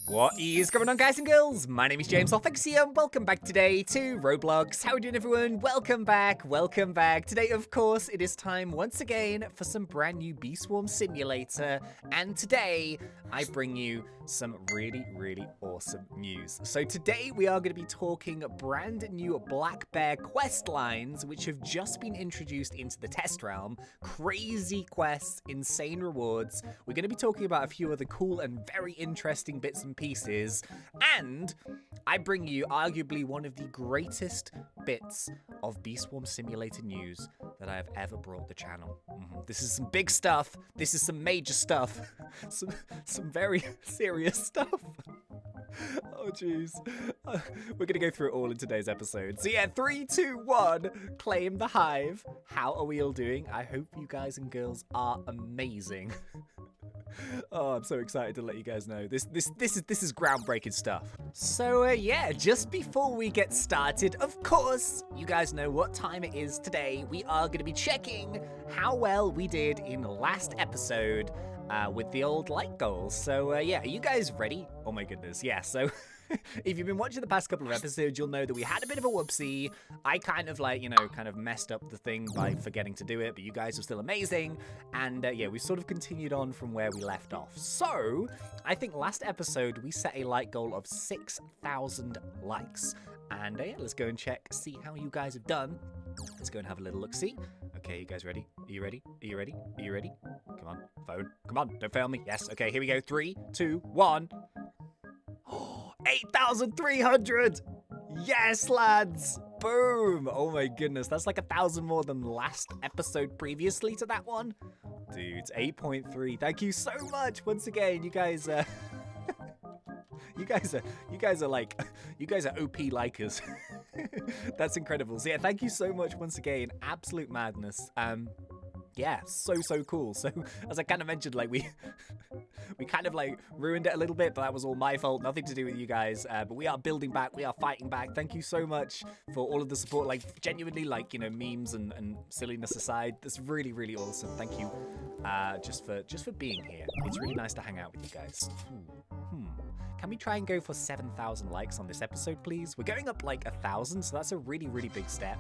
What is going on, guys and girls? My name is James ThnxCya and welcome back today to Roblox. How are you doing, everyone? Welcome back, welcome back. Today, of course, it is time once again for some brand new Bee Swarm Simulator. And today, I bring you some really, really awesome news. So today, we are going to be talking brand new Black Bear quest lines, which have just been introduced into the test realm. Crazy quests, insane rewards. We're going to be talking about a few other cool and very interesting bits and pieces, and I bring you arguably one of the greatest bits of Bee Swarm Simulator news that I have ever brought the channel. This is some big stuff. This is some major stuff. some very serious stuff. Oh, jeez. We're going to go through it all in today's episode. So yeah, 3, 2, 1, claim the hive. How are we all doing? I hope you guys and girls are amazing. Oh, I'm so excited to let you guys know. This is groundbreaking stuff. So yeah, just before we get started, of course, you guys know what time it is today. We are going to be checking how well we did in the last episode with the old like goals. So yeah, are you guys ready? Oh my goodness, yeah. So if you've been watching the past couple of episodes, you'll know that we had a bit of a whoopsie. I kind of messed up the thing by forgetting to do it, but you guys are still amazing. And yeah, we sort of continued on from where we left off. So I think last episode, we set a like goal of 6,000 likes. And yeah, let's go and see how you guys have done. Let's go and have a little look-see. Okay, you guys ready? Are you ready? Are you ready? Are you ready? Come on, phone. Come on, don't fail me. Yes, okay, here we go. 3, 2, 1. 8,300! Yes, lads! Boom! Oh my goodness, that's like 1,000 more than last episode previously to that one. Dudes, 8.3. Thank you so much once again. You guys are OP likers. That's incredible. So yeah, thank you so much once again. Absolute madness. Yeah, so cool. So as I kind of mentioned, like we kind of like ruined it a little bit, but that was all my fault. Nothing to do with you guys. But we are building back. We are fighting back. Thank you so much for all of the support. Like genuinely, like, you know, memes and silliness aside, that's really, really awesome. Thank you, just for being here. It's really nice to hang out with you guys. Can we try and go for 7,000 likes on this episode, please? We're going up like 1,000, so that's a really, really big step.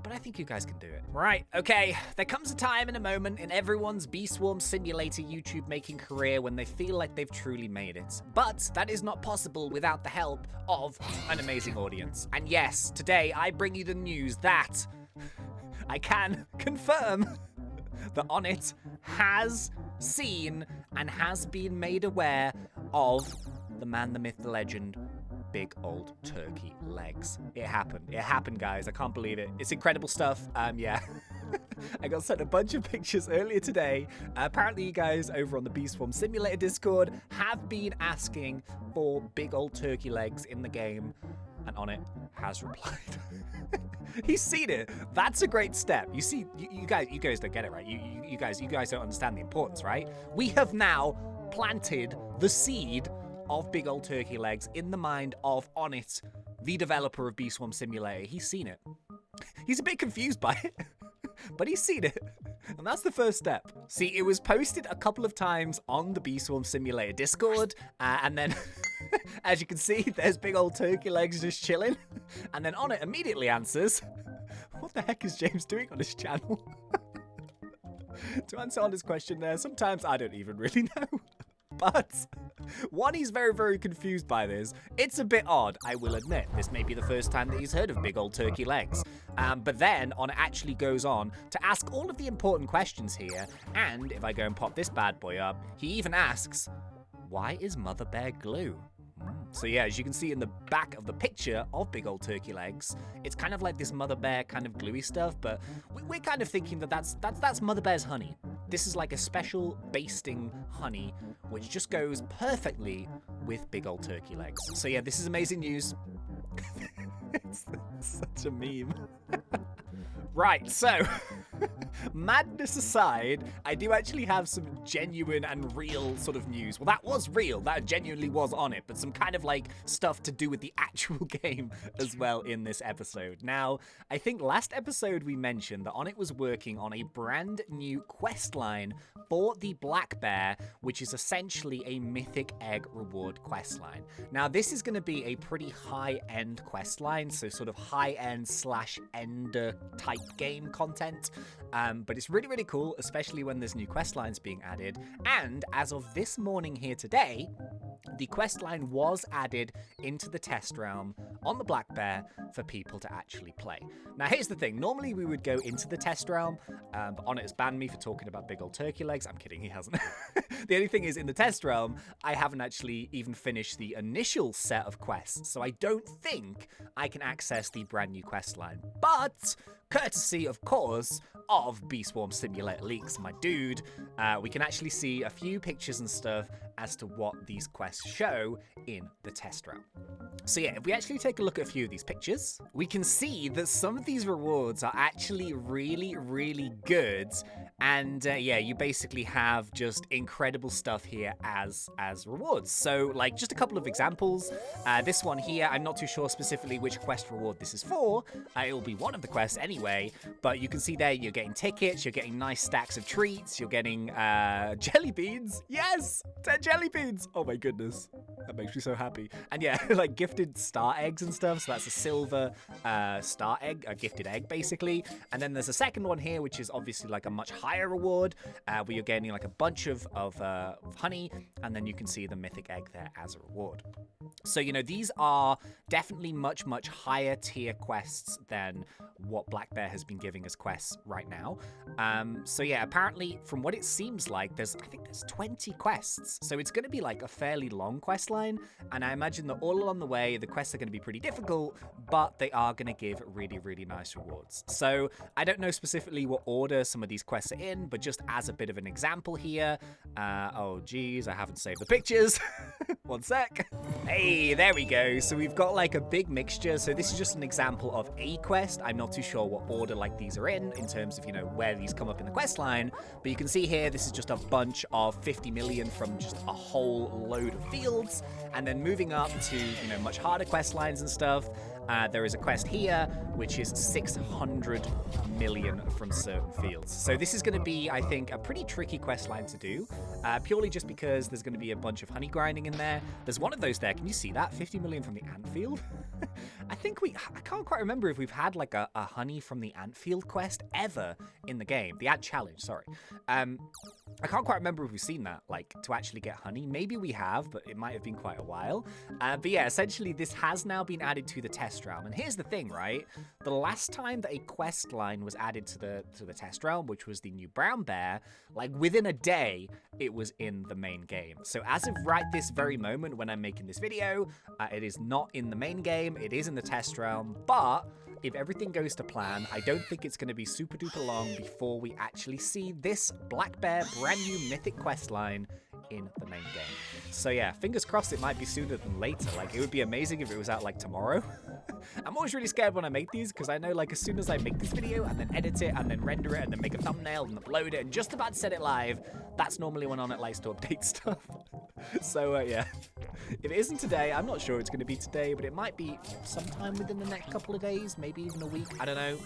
But I think you guys can do it. Right, okay. There comes a time and a moment in everyone's Bee Swarm Simulator YouTube making career when they feel like they've truly made it. But that is not possible without the help of an amazing audience. And yes, today I bring you the news that I can confirm that Onett has seen and has been made aware of the man, the myth, the legend, big old turkey legs. It happened. It happened, guys. I can't believe it. It's incredible stuff. Yeah. I got sent a bunch of pictures earlier today. Apparently, you guys over on the Bee Swarm Simulator Discord have been asking for big old turkey legs in the game, and Onett has replied. He's seen it. That's a great step. You see, you guys don't get it, right? You guys don't understand the importance, right? We have now planted the seed of big old turkey legs in the mind of Onett, the developer of Bee Swarm Simulator. He's seen it. He's a bit confused by it, but he's seen it. And that's the first step. See, it was posted a couple of times on the Bee Swarm Simulator Discord, and then, as you can see, there's big old turkey legs just chilling. And then Onett immediately answers, what the heck is James doing on his channel? To answer Onett's question there, sometimes I don't even really know. But one, he's very, very confused by this. It's a bit odd, I will admit. This may be the first time that he's heard of big old turkey legs. But then Onett actually goes on to ask all of the important questions here. And if I go and pop this bad boy up, he even asks, why is Mother Bear glue? So yeah, as you can see in the back of the picture of big old turkey legs, it's kind of like this Mother Bear kind of gluey stuff, but we're kind of thinking that that's Mother Bear's honey. This is like a special basting honey, which just goes perfectly with big old turkey legs. So yeah, this is amazing news. It's such a meme. Right, so madness aside, I do actually have some genuine and real sort of news. Well, that was real. That genuinely was on it, but some kind of like stuff to do with the actual game as well in this episode. Now, I think last episode we mentioned that Onett was working on a brand new quest line for the black bear, which is essentially a Mythic Egg reward quest line. Now, this is going to be a pretty high-end quest line, so sort of high-end / ender type game content. But it's really, really cool, especially when there's new quest lines being added. And as of this morning here today, the quest line was added into the test realm on the black bear for people to actually play. Now, here's the thing. Normally, we would go into the test realm, but Onett has banned me for talking about big old turkey legs. I'm kidding, he hasn't. The only thing is, in the test realm, I haven't actually even finished the initial set of quests, so I don't think I can access the brand new quest line. But courtesy, of course, of Bee Swarm Simulator Leaks, my dude, we can actually see a few pictures and stuff as to what these quests show in the test realm. So yeah, if we actually take a look at a few of these pictures, we can see that some of these rewards are actually really, really good. And yeah, you basically have just incredible stuff here as rewards. So like just a couple of examples. This one here, I'm not too sure specifically which quest reward this is for. It will be one of the quests anyway, but you can see there you're getting tickets, you're getting nice stacks of treats, you're getting jelly beans. Yes, 10 jelly beans. Oh my goodness. That makes me so happy. And yeah, like gifted star eggs and stuff. So that's a silver star egg, a gifted egg basically. And then there's a second one here, which is obviously like a much higher reward, where you're gaining like a bunch of honey. And then you can see the mythic egg there as a reward. So, you know, these are definitely much, much higher tier quests than what Black Bear has been giving us quests right now. So yeah, apparently from what it seems like, I think there's 20 quests. So it's going to be like a fairly long quest line. And I imagine that all along the way, the quests are going to be pretty difficult, but they are going to give really, really nice rewards. So I don't know specifically what order some of these quests are in, but just as a bit of an example here. Oh geez, I haven't saved the pictures. One sec. Hey, there we go. So we've got like a big mixture. So this is just an example of a quest. I'm not too sure what order like these are in terms of, you know, where these come up in the quest line. But you can see here, this is just a bunch of 50 million from just a whole load of fields. And then moving up to, you know, much harder quest lines and stuff. There is a quest here, which is 600 million from certain fields. So this is going to be, I think, a pretty tricky quest line to do, purely just because there's going to be a bunch of honey grinding in there. There's one of those there. Can you see that? 50 million from the ant field. I can't quite remember if we've had like a honey from the ant field quest ever in the game. The ant challenge, sorry. I can't quite remember if we've seen that, like, to actually get honey. Maybe we have, but it might have been quite a while. But yeah, essentially, this has now been added to the test realm. And here's the thing, right? The last time that a quest line was added to the test realm, which was the new brown bear, like, within a day, it was in the main game. So as of right this very moment when I'm making this video, it is not in the main game. It is in the test realm, but if everything goes to plan, I don't think it's going to be super duper long before we actually see this Black Bear brand new mythic quest line in the main game. So yeah, fingers crossed it might be sooner than later. Like, it would be amazing if it was out like tomorrow. I'm always really scared when I make these because I know, like, as soon as I make this video and then edit it and then render it and then make a thumbnail and upload it and just about to set it live, that's normally when Onett likes to update stuff. So yeah, if it isn't today, I'm not sure it's going to be today, but it might be sometime within the next couple of days, maybe even a week, I don't know.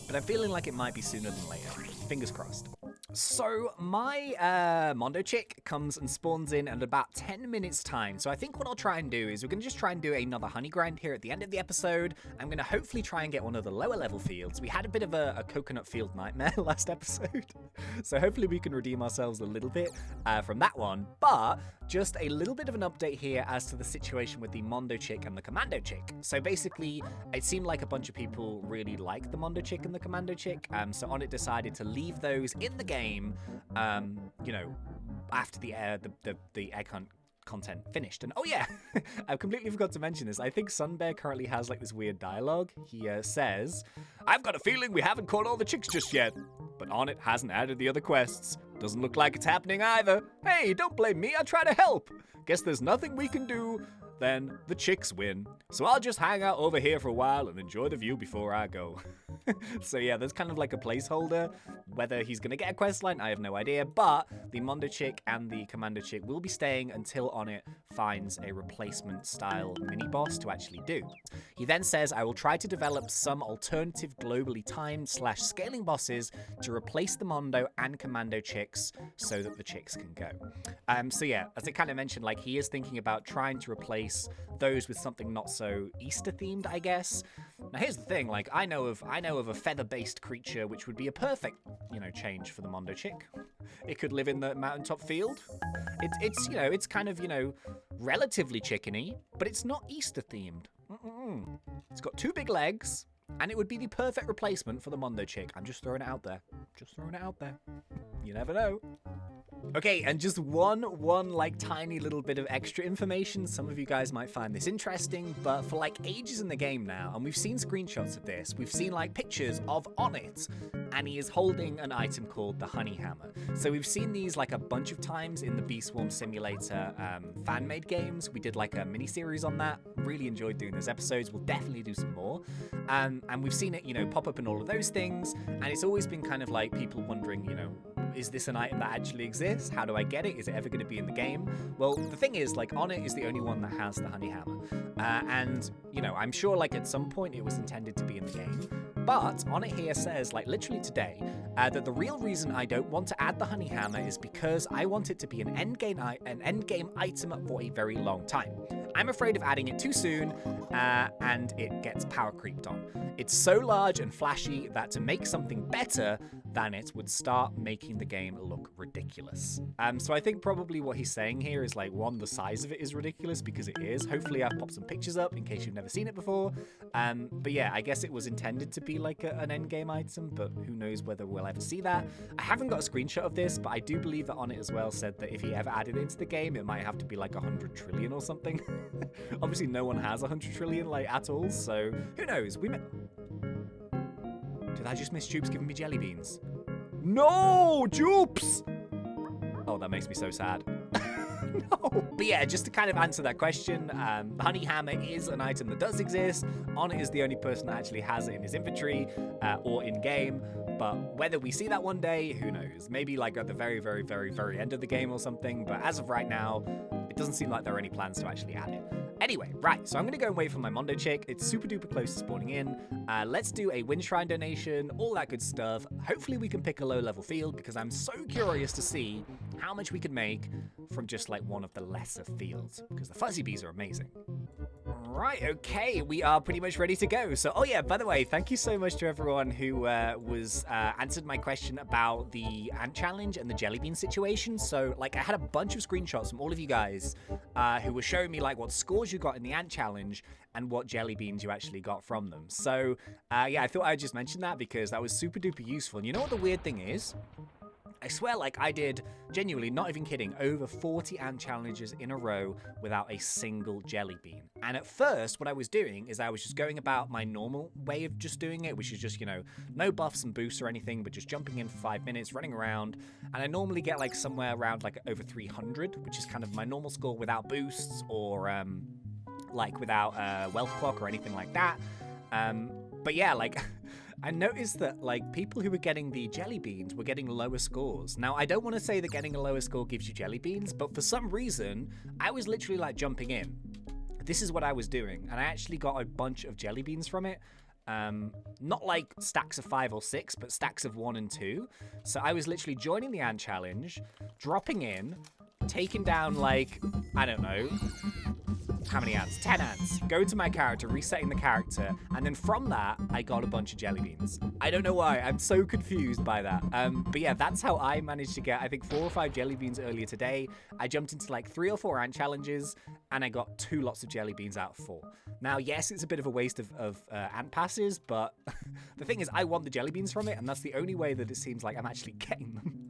But I'm feeling like it might be sooner than later. Fingers crossed. So my Mondo chick comes and spawns in at about 10 minutes time. So I think what I'll try and do is we're going to just try and do another honey grind here at the end of the episode. I'm going to hopefully try and get one of the lower level fields. We had a bit of a coconut field nightmare last episode. So hopefully we can redeem ourselves a little bit from that one. But just a little bit of an update here as to the situation with the Mondo chick and the Commando chick. So basically, it seemed like a bunch of people really liked the Mondo chick and the Commando chick. So Onett decided to leave those in the game, you know, after the egg hunt content finished. And oh yeah, I completely forgot to mention this. I think Sunbear currently has like this weird dialogue. He says, "I've got a feeling we haven't caught all the chicks just yet, but Onett hasn't added the other quests. Doesn't look like it's happening either. Hey, don't blame me, I try to help. Guess there's nothing we can do. Then the chicks win. So I'll just hang out over here for a while and enjoy the view before I go." So yeah, there's kind of like a placeholder. Whether he's going to get a quest line, I have no idea. But the Mondo Chick and the Commando Chick will be staying until Onett finds a replacement style mini-boss to actually do. He then says, I will try to develop some alternative globally timed / scaling bosses to replace the Mondo and Commando Chicks so that the Chicks can go. So yeah, as I kind of mentioned, like he is thinking about trying to replace those with something not so Easter themed, I guess. Now here's the thing, like I know of a feather-based creature which would be a perfect, change for the Mondo Chick. It could live in the mountaintop field. It's kind of, relatively chickeny, but it's not Easter themed. It's got 2 big legs, and it would be the perfect replacement for the Mondo Chick. I'm just throwing it out there. You never know. Okay, and just one like tiny little bit of extra information. Some of you guys might find this interesting, but for like ages in the game now, and we've seen screenshots of this, we've seen like pictures of Onett, and he is holding an item called the Honey Hammer. So we've seen these like a bunch of times in the Bee Swarm Simulator fan-made games. We did like a mini-series on that. Really enjoyed doing those episodes. We'll definitely do some more. And we've seen it, pop up in all of those things, and it's always been kind of like people wondering, is this an item that actually exists? How do I get it? Is it ever going to be in the game? Well, the thing is, like, Onett is the only one that has the Honey Hammer. And, I'm sure, like, at some point it was intended to be in the game. But Onett here says, like, literally today, that the real reason I don't want to add the Honey Hammer is because I want it to be an endgame item for a very long time. I'm afraid of adding it too soon, and it gets power creeped on. It's so large and flashy that to make something better than it would start making the game look ridiculous. So I think probably what he's saying here is like, one, the size of it is ridiculous, because it is. Hopefully I've popped some pictures up in case you've never seen it before. But yeah, I guess it was intended to be like an endgame item, but who knows whether we'll ever see that. I haven't got a screenshot of this, but I do believe that Onett as well said that if he ever added it into the game, it might have to be like 100 trillion or something. Obviously no one has 100 trillion like at all, so who knows? Did I just miss Jupes giving me jelly beans? No, Jupes! Oh, that makes me so sad. No. But yeah, just to kind of answer that question, the Honey Hammer is an item that does exist. Onett is the only person that actually has it in his inventory or in game. But whether we see that one day, who knows? Maybe like at the very, very, very, very end of the game or something. But as of right now, it doesn't seem like there are any plans to actually add it. Anyway, right, so I'm going to go and wait for my Mondo Chick. It's super duper close to spawning in. Let's do a Wind Shrine donation, all that good stuff. Hopefully we can pick a low level field, because I'm so curious to see how much we could make from just like one of the lesser fields, because the Fuzzy Bees are amazing. Right, okay, we are pretty much ready to go. So, oh yeah, by the way, thank you so much to everyone who answered my question about the ant challenge and the jelly bean situation. So, like, I had a bunch of screenshots from all of you guys who were showing me, like, what scores you got in the ant challenge and what jelly beans you actually got from them. So, yeah, I thought I'd just mention that because that was super duper useful. And you know what the weird thing is? I swear, like, I did, genuinely, not even kidding, over 40 ant challenges in a row without a single jelly bean. And at first, what I was doing is I was just going about my normal way of just doing it, which is just, no buffs and boosts or anything, but just jumping in for 5 minutes, running around. And I normally get, like, somewhere around, like, over 300, which is kind of my normal score without boosts or, like, without wealth clock or anything like that. But yeah, like... I noticed that, like, people who were getting the jelly beans were getting lower scores. Now, I don't want to say that getting a lower score gives you jelly beans, but for some reason, I was literally, like, jumping in. This is what I was doing, and I actually got a bunch of jelly beans from it. Not, like, stacks of 5 or 6, but stacks of 1 and 2. So I was literally joining the ant challenge, dropping in, taking down, like, I don't know... How many ants? 10 ants. Go to my character, resetting the character, and then from that, I got a bunch of jelly beans. I don't know why. I'm so confused by that. But yeah, that's how I managed to get, I think, 4 or 5 jelly beans earlier today. I jumped into like 3 or 4 ant challenges, and I got 2 lots of jelly beans out of 4. Now, yes, it's a bit of a waste of ant passes, but the thing is, I want the jelly beans from it, and that's the only way that it seems like I'm actually getting them.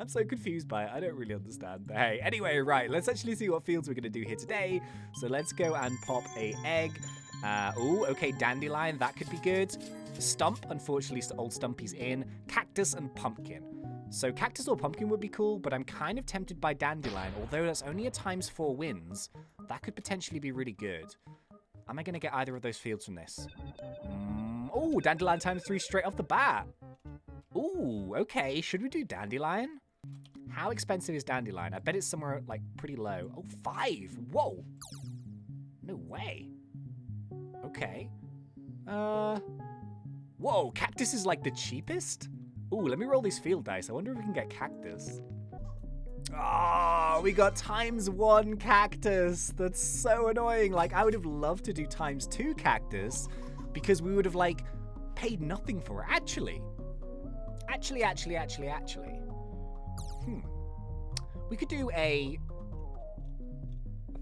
I'm so confused by it. I don't really understand. But hey, anyway, right. Let's actually see what fields we're going to do here today. So let's go and pop a egg. Oh, okay, dandelion. That could be good. Stump. Unfortunately, old Stumpy's in. Cactus and pumpkin. So cactus or pumpkin would be cool, but I'm kind of tempted by dandelion. Although that's only a ×4 wins, that could potentially be really good. Am I going to get either of those fields from this? Oh, dandelion times 3 straight off the bat. Ooh, okay. Should we do dandelion? How expensive is dandelion? I bet it's somewhere, like, pretty low. Oh, 5. Whoa. No way. Okay. Whoa, cactus is, like, the cheapest? Ooh, let me roll these field dice. I wonder if we can get cactus. Oh, we got ×1 cactus. That's so annoying. Like, I would have loved to do ×2 cactus because we would have, like, paid nothing for it. Actually. We could do a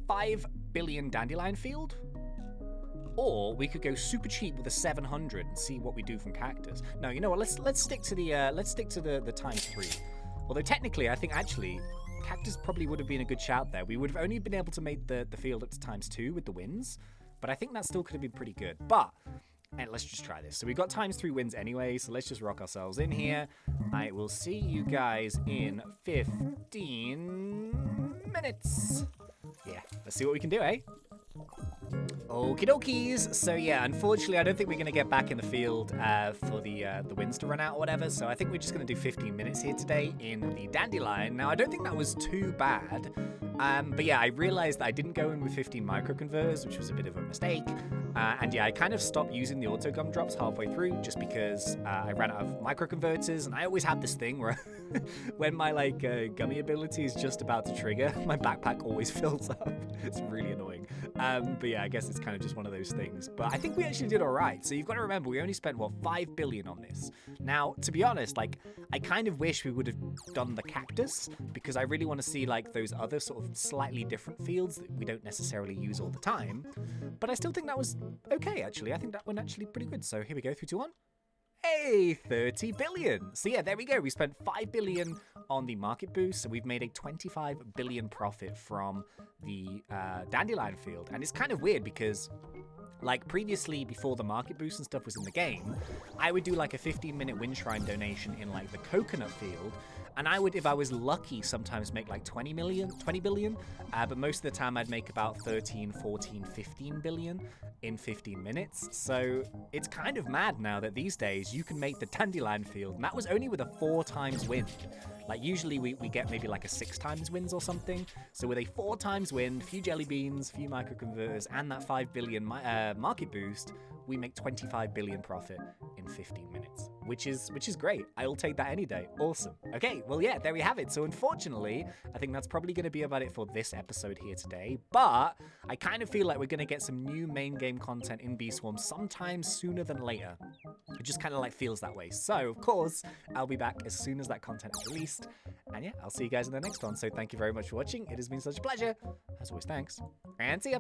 5 billion dandelion field. Or we could go super cheap with a 700 and see what we do from cactus. No, you know what? Let's stick to the ×3. Although technically, I think actually cactus probably would have been a good shout there. We would have only been able to make the field up to ×2 with the wins, but I think that still could have been pretty good. But let's just try this. So we got ×3 wins anyway, so let's just rock ourselves in here. I will see you guys in 15 minutes. Yeah, let's see what we can do, eh? Okie dokies. So yeah, unfortunately, I don't think we're going to get back in the field for the winds to run out or whatever. So I think we're just going to do 15 minutes here today in the dandelion. Now, I don't think that was too bad. But yeah, I realized that I didn't go in with 15 microconverters, which was a bit of a mistake. And yeah, I kind of stopped using the auto gum drops halfway through just because I ran out of microconverters. And I always have this thing where when my like gummy ability is just about to trigger, my backpack always fills up. It's really annoying. But yeah, I guess it's kind of just one of those things. But I think we actually did all right. So you've got to remember, we only spent, what, 5 billion on this. Now, to be honest, like, I kind of wish we would have done the cactus because I really want to see like those other sort of slightly different fields that we don't necessarily use all the time. But I still think that was okay, actually. I think that went actually pretty good. So here we go, 3, 2, 1. Hey, 30 billion. So yeah, there we go. We spent 5 billion on the market boost. So we've made a 25 billion profit from the dandelion field. And it's kind of weird because like previously, before the market boost and stuff was in the game, I would do like a 15-minute wind shrine donation in like the coconut field. And I would, if I was lucky, sometimes make like 20 billion. But most of the time I'd make about 13, 14, 15 billion in 15 minutes. So it's kind of mad now that these days you can make the dandelion field. And that was only with a 4 times wind. Like usually we get maybe like a 6 times wins or something. So with a 4 times wind, few jelly beans, few microconverters, and that 5 billion market boost, we make 25 billion profit in 15 minutes, which is great. I'll take that any day. Awesome. Okay, well, yeah, there we have it. So unfortunately, I think that's probably going to be about it for this episode here today. But I kind of feel like we're going to get some new main game content in Bee Swarm sometime sooner than later. It just kind of like feels that way. So, of course, I'll be back as soon as that content is released. And yeah, I'll see you guys in the next one. So thank you very much for watching. It has been such a pleasure. As always, thanks. And see ya.